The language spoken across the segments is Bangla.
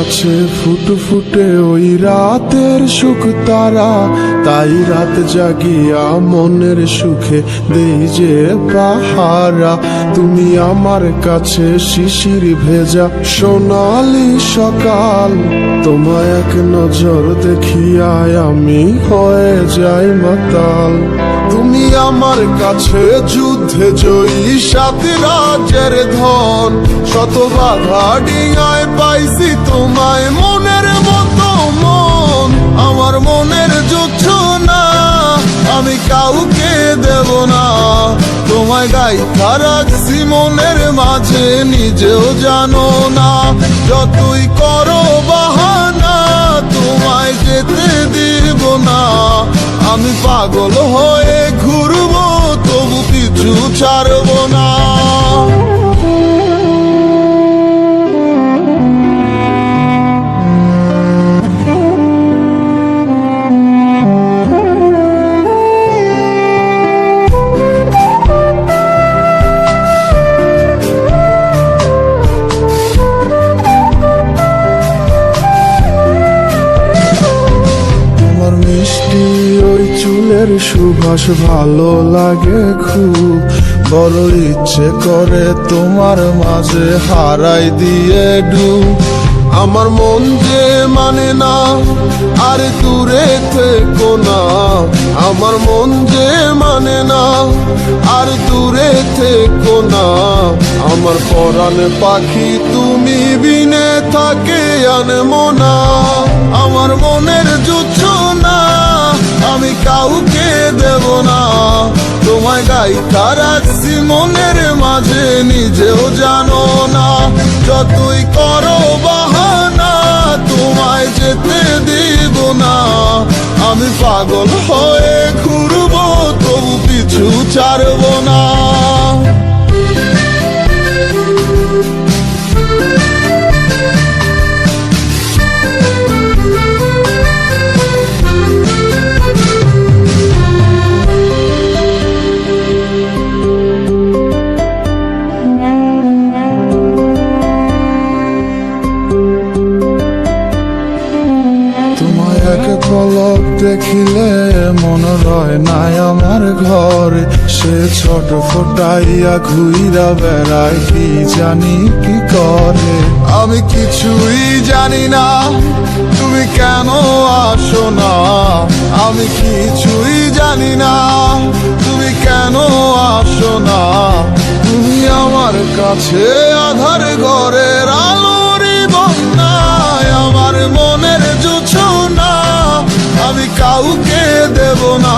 আছে ফুটফুটে ওই রাতের সুখ তারা, তাই রাত জাগিয়া মনের সুখে দেই যে পাহারা। তুমি আমার কাছে শিশির ভেজা সোনালি সকাল, তোমায় এক নজর দেখিয়ায় আমি হয়ে যাই মাতাল। তুমি আমার কাছে যুদ্ধে জয়ী সাত রাজ্যের ধন, শত বাধা ডিঙায় পাইছি তোমায় মনের মতো মন। আমার মনের যুদ্ধ না আমি কাউকে দেব না, তোমায় গাইথা রাখছি মনের মাঝে নিজেও জানো না। যতই করো বাহানা তোমায় যেতে দিব না, আমি পাগল হয়ে ঘুরবো তবু পিছু ছাড়বো না। মিষ্টি ওই চুলের সুবাস ভালো লাগে খুব, বড় ইচ্ছে করে তোমার মাঝে হারাই দিয়ে ডুব। আমার মন যে মানে না আর দূরে থেকো না, আমার মন যে মানে না আর দূরে থেকো না। আমার পরাণ পাখি তুমি বিনে থাকে আনমো না, আমার মনের যুদ্ধ না আমি কাউকে দেব না। তোমায় গাইথা রাখছি মনের মাঝে নিজেও জানো না, যতই করো বাহানা তোমায় যেতে দিব না। আমি পাগল হয়ে ঘুরবো তবু পিছু ছাড়বো না। এক পলক দেখিলে মন রয় নাই আমার ঘরে, সে ছোট ফোটাইয়া ঘুইরা বেড়ায় কি জানি কি করে। আমি কিছুই জানি না তুমি কেন আসো না, আমি কিছুই জানি না তুমি কেন আসো না। তুমি আমার কাছে আধার ঘরের আলোরই বন্যায়, আমার মনের জুছো না আমি কাউকে দেব না।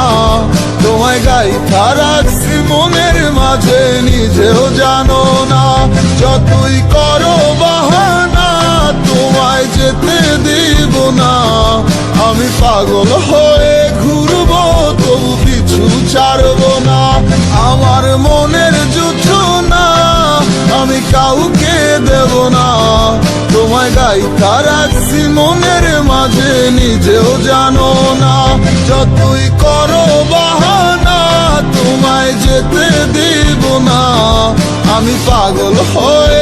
তোমায় গাইথা রাখছি মনের মাঝে নিজেও জানো না, যতই করো বাহানা তোমায় যেতে দিব না। আমি পাগল হয়ে ঘুরবো তবু পিছু ছাড়বো না। আমার মনের যুদ্ধ না আমি কাউকে দেব না, তোমায় গাইথা রাখছি মনের মাঝে নিজেও জানো না। যতই করো বাহানা তোমায় যেতে দিব না, আমি পাগল হয়ে